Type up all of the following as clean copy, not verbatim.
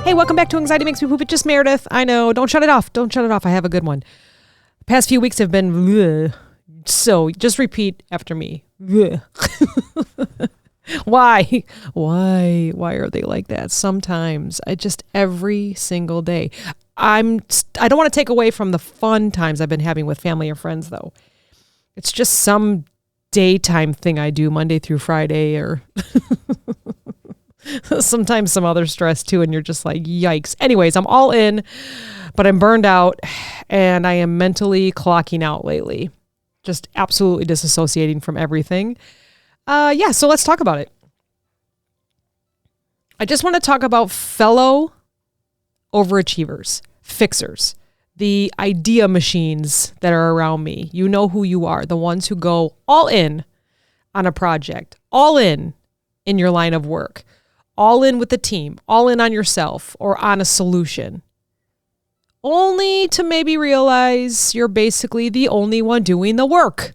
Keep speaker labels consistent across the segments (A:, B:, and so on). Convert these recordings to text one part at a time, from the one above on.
A: Hey, welcome back to Anxiety Makes Me Poop. It's just Meredith. I know. Don't shut it off. Don't shut it off. I have a good one. The past few weeks have been bleh. So just repeat after me. Why? Why are they like that? Sometimes every single day. I don't want to take away from the fun times I've been having with family or friends though. It's just some daytime thing I do Monday through Friday or sometimes some other stress too. And you're just like, yikes. Anyways, I'm all in, but I'm burned out and I am mentally clocking out lately. Just absolutely disassociating from everything. So let's talk about it. I just want to talk about fellow overachievers, fixers, the idea machines that are around me. You know who you are, the ones who go all in on a project, all in your line of work, all in with the team, all in on yourself or on a solution, only to maybe realize you're basically the only one doing the work.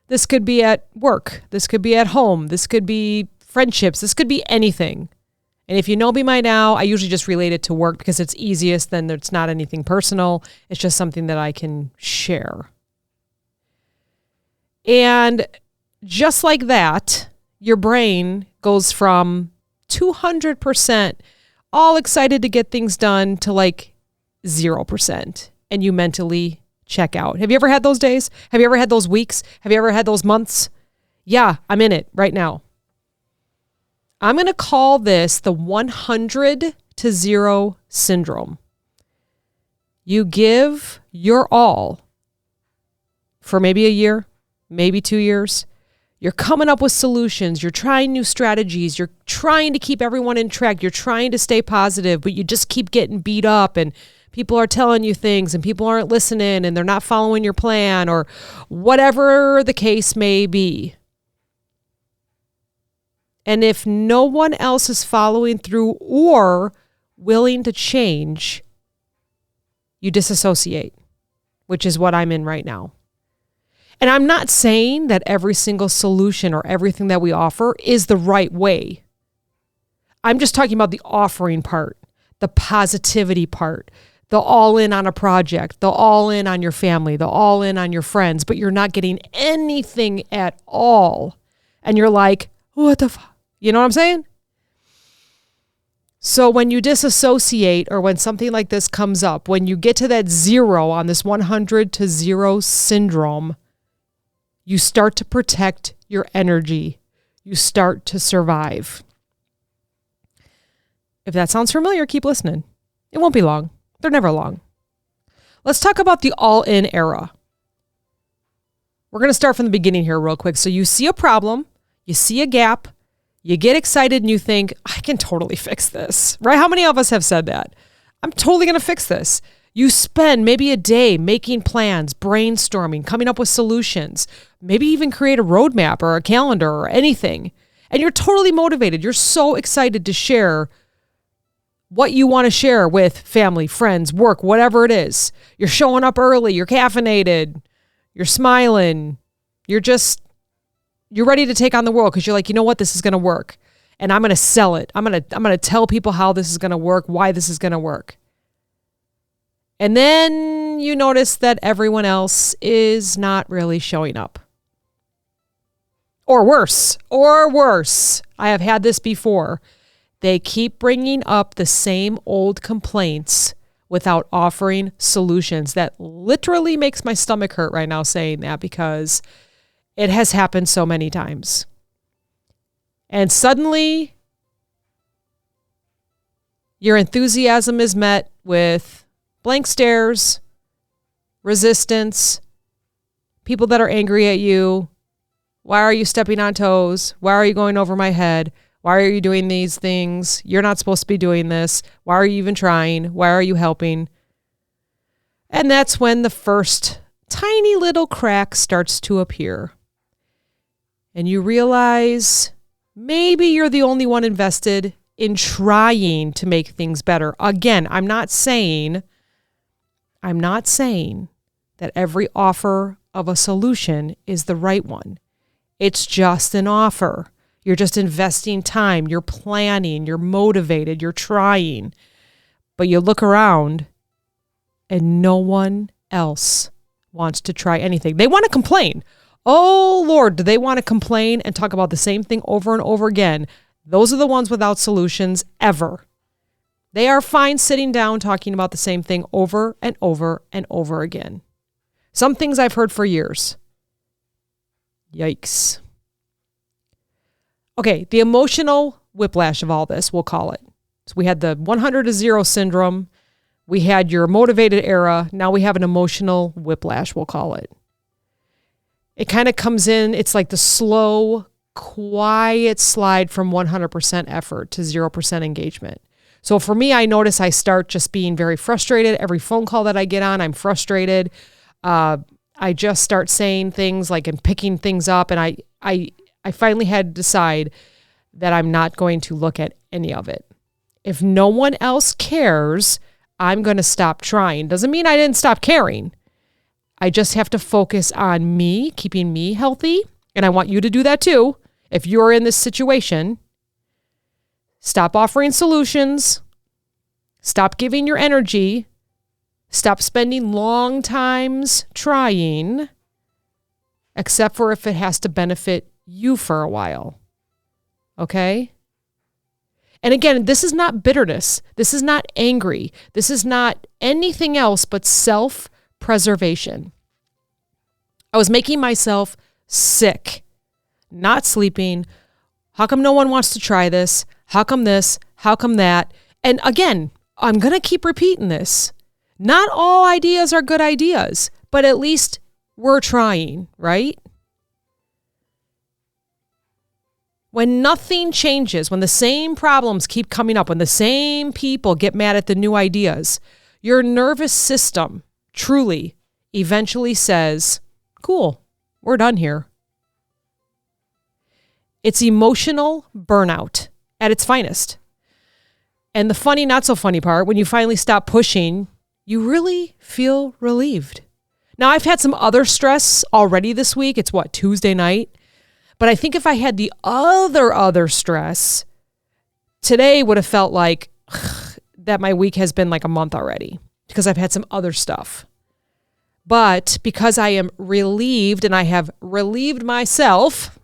A: This could be at work. This could be at home. This could be friendships. This could be anything. And if you know me by now, I usually just relate it to work because it's easiest. Then it's not anything personal. It's just something that I can share. And just like that, your brain goes from 200% all excited to get things done to like 0%. And you mentally check out. Have you ever had those days? Have you ever had those weeks? Have you ever had those months? Yeah, I'm in it right now. I'm going to call this the 100 to 0 syndrome. You give your all for maybe a year, maybe 2 years. You're coming up with solutions. You're trying new strategies. You're trying to keep everyone in track. You're trying to stay positive, but you just keep getting beat up and people are telling you things and people aren't listening and they're not following your plan or whatever the case may be. And if no one else is following through or willing to change, you disassociate, which is what I'm in right now. And I'm not saying that every single solution or everything that we offer is the right way. I'm just talking about the offering part, the positivity part, the all in on a project, the all in on your family, the all in on your friends, but you're not getting anything at all. And you're like, what the fuck? You know what I'm saying? So when you disassociate or when something like this comes up, when you get to that 0 on this 100 to 0 syndrome, you start to protect your energy. You start to survive. If that sounds familiar, keep listening. It won't be long. They're never long. Let's talk about the all-in era. We're going to start from the beginning here real quick. So you see a problem, you see a gap, you get excited and you think, I can totally fix this, right? How many of us have said that? I'm totally going to fix this. You spend maybe a day making plans, brainstorming, coming up with solutions, maybe even create a roadmap or a calendar or anything. And you're totally motivated. You're so excited to share what you want to share with family, friends, work, whatever it is. You're showing up early, you're caffeinated, you're smiling, you're ready to take on the world because you're like, you know what, this is going to work. And I'm going to sell it. I'm going to tell people how this is going to work, why this is going to work. And then you notice that everyone else is not really showing up. Or worse. I have had this before. They keep bringing up the same old complaints without offering solutions. That literally makes my stomach hurt right now saying that because it has happened so many times. And suddenly, your enthusiasm is met with blank stares, resistance, people that are angry at you. Why are you stepping on toes? Why are you going over my head? Why are you doing these things? You're not supposed to be doing this. Why are you even trying? Why are you helping? And that's when the first tiny little crack starts to appear. And you realize maybe you're the only one invested in trying to make things better. Again, I'm not saying that every offer of a solution is the right one. It's just an offer. You're just investing time. You're planning. You're motivated. You're trying. But you look around and no one else wants to try anything. They want to complain. Oh, Lord, do they want to complain and talk about the same thing over and over again? Those are the ones without solutions ever. They are fine sitting down talking about the same thing over and over and over again. Some things I've heard for years. Yikes. Okay, the emotional whiplash of all this, we'll call it. So we had the 100 to 0 syndrome. We had your motivated era. Now we have an emotional whiplash, we'll call it. It kind of comes in, it's like the slow, quiet slide from 100% effort to 0% engagement. So for me, I notice I start just being very frustrated. Every phone call that I get on, I'm frustrated. I just start saying things like and picking things up. And I finally had to decide that I'm not going to look at any of it. If no one else cares, I'm going to stop trying. Doesn't mean I didn't stop caring. I just have to focus on me, keeping me healthy. And I want you to do that too. If you're in this situation, stop offering solutions. Stop giving your energy. Stop spending long times trying, except for if it has to benefit you for a while. Okay? And again, this is not bitterness. This is not angry. This is not anything else but self-preservation. I was making myself sick, not sleeping. How come no one wants to try this? How come this? How come that? And again, I'm going to keep repeating this. Not all ideas are good ideas, but at least we're trying, right? When nothing changes, when the same problems keep coming up, when the same people get mad at the new ideas, your nervous system truly eventually says, cool, we're done here. It's emotional burnout at its finest. And the funny, not so funny part, when you finally stop pushing, you really feel relieved. Now, I've had some other stress already this week. It's Tuesday night? But I think if I had the other stress, today would have felt like that my week has been like a month already because I've had some other stuff. But because I am relieved and I have relieved myself,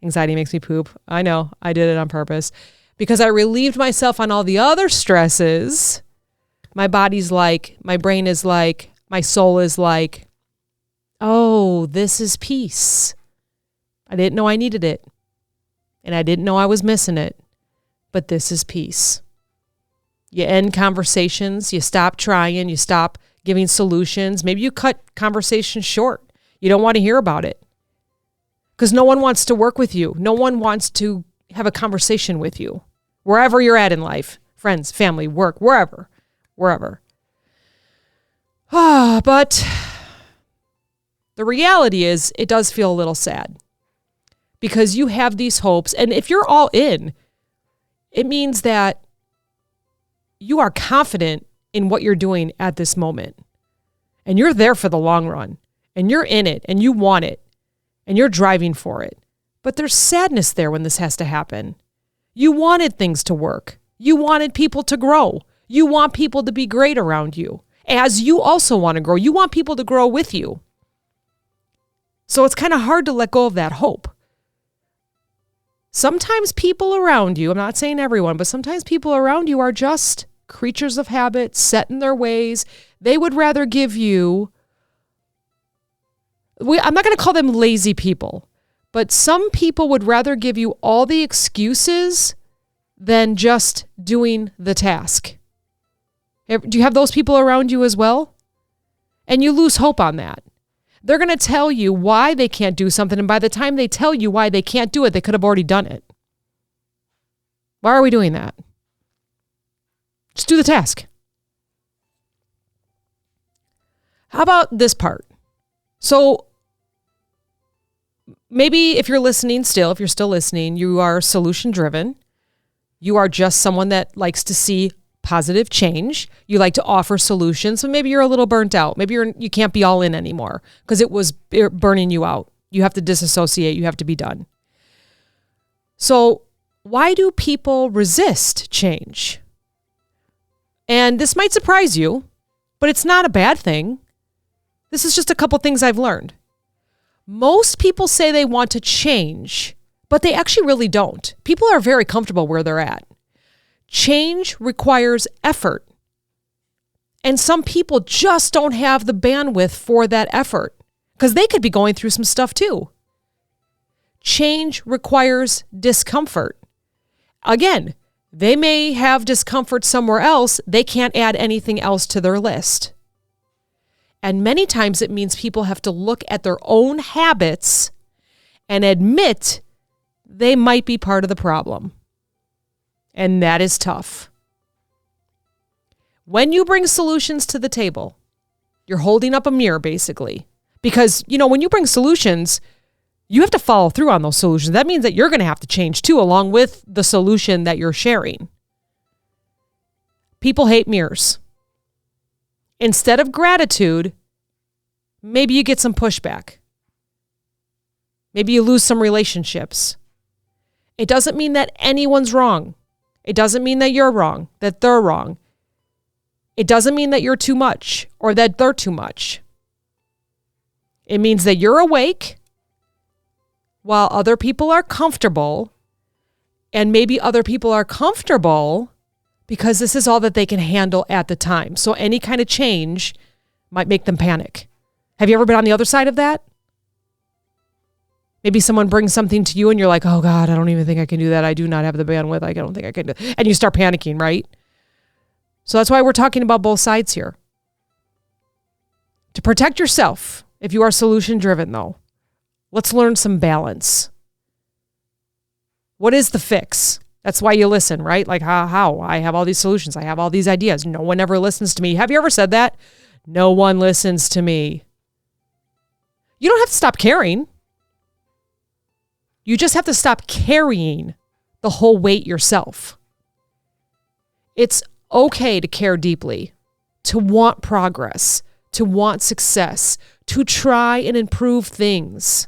A: anxiety makes me poop. I know, I did it on purpose. Because I relieved myself on all the other stresses, my body's like, my brain is like, my soul is like, oh, this is peace. I didn't know I needed it. And I didn't know I was missing it. But this is peace. You end conversations. You stop trying. You stop giving solutions. Maybe you cut conversations short. You don't want to hear about it. Because no one wants to work with you. No one wants to have a conversation with you. Wherever you're at in life. Friends, family, work, wherever. But the reality is it does feel a little sad. Because you have these hopes. And if you're all in, it means that you are confident in what you're doing at this moment. And you're there for the long run. And you're in it. And you want it. And you're driving for it. But there's sadness there when this has to happen. You wanted things to work. You wanted people to grow. You want people to be great around you. As you also want to grow. You want people to grow with you. So it's kind of hard to let go of that hope. Sometimes people around you, I'm not saying everyone, but sometimes people around you are just creatures of habit, set in their ways. They would rather give you, I'm not going to call them lazy people, but some people would rather give you all the excuses than just doing the task. Do you have those people around you as well? And you lose hope on that. They're going to tell you why they can't do something. And by the time they tell you why they can't do it, they could have already done it. Why are we doing that? Just do the task. How about this part? So maybe if you're listening still, if you're still listening, you are solution driven. You are just someone that likes to see positive change. You like to offer solutions. So maybe you're a little burnt out. Maybe you can't be all in anymore because it was burning you out. You have to disassociate. You have to be done. So why do people resist change? And this might surprise you, but it's not a bad thing. This is just a couple things I've learned. Most people say they want to change, but they actually really don't. People are very comfortable where they're at. Change requires effort. And some people just don't have the bandwidth for that effort because they could be going through some stuff too. Change requires discomfort. Again, they may have discomfort somewhere else. They can't add anything else to their list. And many times it means people have to look at their own habits and admit they might be part of the problem. And that is tough. When you bring solutions to the table, you're holding up a mirror basically. Because, when you bring solutions, you have to follow through on those solutions. That means that you're going to have to change too, along with the solution that you're sharing. People hate mirrors. Instead of gratitude, maybe you get some pushback. Maybe you lose some relationships. It doesn't mean that anyone's wrong. It doesn't mean that you're wrong, that they're wrong. It doesn't mean that you're too much or that they're too much. It means that you're awake while other people are comfortable, and maybe other people are comfortable because this is all that they can handle at the time. So any kind of change might make them panic. Have you ever been on the other side of that? Maybe someone brings something to you and you're like, oh God, I don't even think I can do that. I do not have the bandwidth. I don't think I can do it. And you start panicking, right? So that's why we're talking about both sides here. To protect yourself, if you are solution driven though, let's learn some balance. What is the fix? That's why you listen, right? Like how? I have all these solutions. I have all these ideas. No one ever listens to me. Have you ever said that? No one listens to me. You don't have to stop caring. You just have to stop carrying the whole weight yourself. It's okay to care deeply, to want progress, to want success, to try and improve things.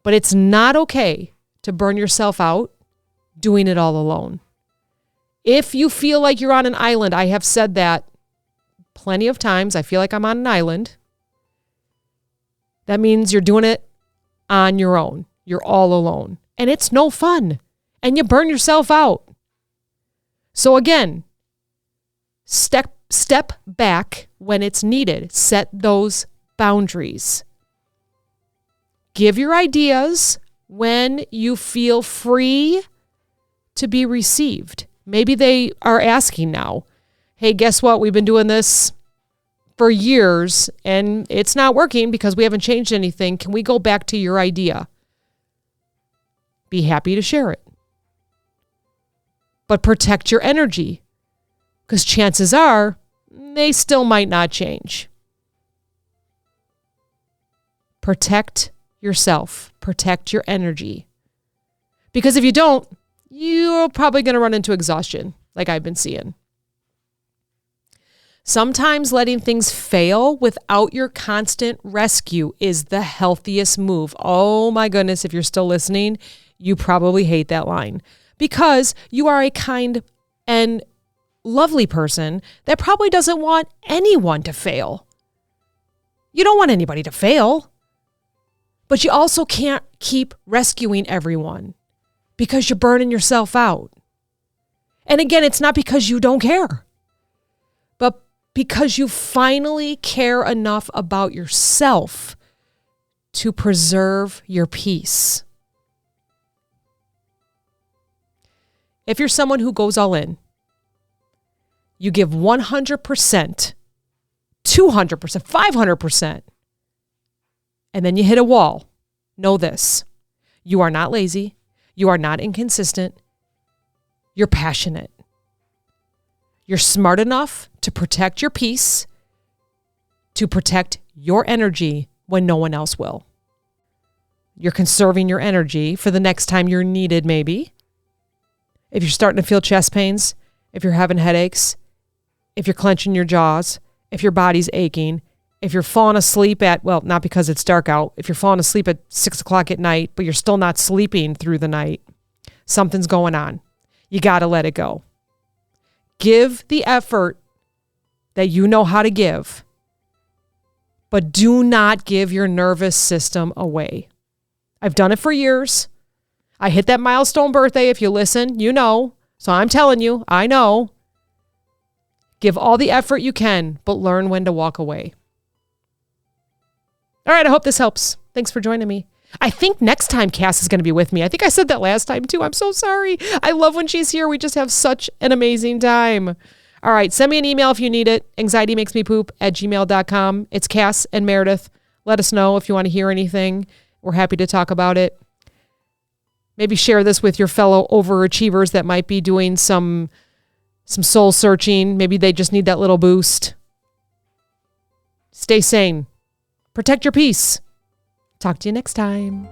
A: But it's not okay to burn yourself out doing it all alone. If you feel like you're on an island, I have said that plenty of times. I feel like I'm on an island. That means you're doing it on your own. You're all alone. And it's no fun. And you burn yourself out. So again, step back when it's needed. Set those boundaries. Give your ideas when you feel free to be received. Maybe they are asking now, hey, guess what? We've been doing this for years and it's not working because we haven't changed anything. Can we go back to your idea? Be happy to share it. But protect your energy because chances are they still might not change. Protect yourself. Protect your energy. Because if you don't, you're probably going to run into exhaustion like I've been seeing. Sometimes letting things fail without your constant rescue is the healthiest move. Oh my goodness, if you're still listening, you probably hate that line because you are a kind and lovely person that probably doesn't want anyone to fail. You don't want anybody to fail, but you also can't keep rescuing everyone because you're burning yourself out. And again, it's not because you don't care, but because you finally care enough about yourself to preserve your peace. If you're someone who goes all in, you give 100%, 200%, 500%, and then you hit a wall, know this. You are not lazy. You are not inconsistent. You're passionate. You're smart enough to protect your peace, to protect your energy when no one else will. You're conserving your energy for the next time you're needed, maybe. If you're starting to feel chest pains, if you're having headaches, if you're clenching your jaws, if your body's aching, if you're falling asleep at, well, not because it's dark out, if you're falling asleep at 6 o'clock at night, but you're still not sleeping through the night, something's going on. You got to let it go. Give the effort that you know how to give, but do not give your nervous system away. I've done it for years. I hit that milestone birthday. If you listen, you know. So I'm telling you, I know. Give all the effort you can, but learn when to walk away. All right, I hope this helps. Thanks for joining me. I think next time Cass is going to be with me. I think I said that last time too. I'm so sorry. I love when she's here. We just have such an amazing time. All right, send me an email if you need it. anxietymakesmepoop@gmail.com. It's Cass and Meredith. Let us know if you want to hear anything. We're happy to talk about it. Maybe share this with your fellow overachievers that might be doing some soul searching. Maybe they just need that little boost. Stay sane. Protect your peace. Talk to you next time.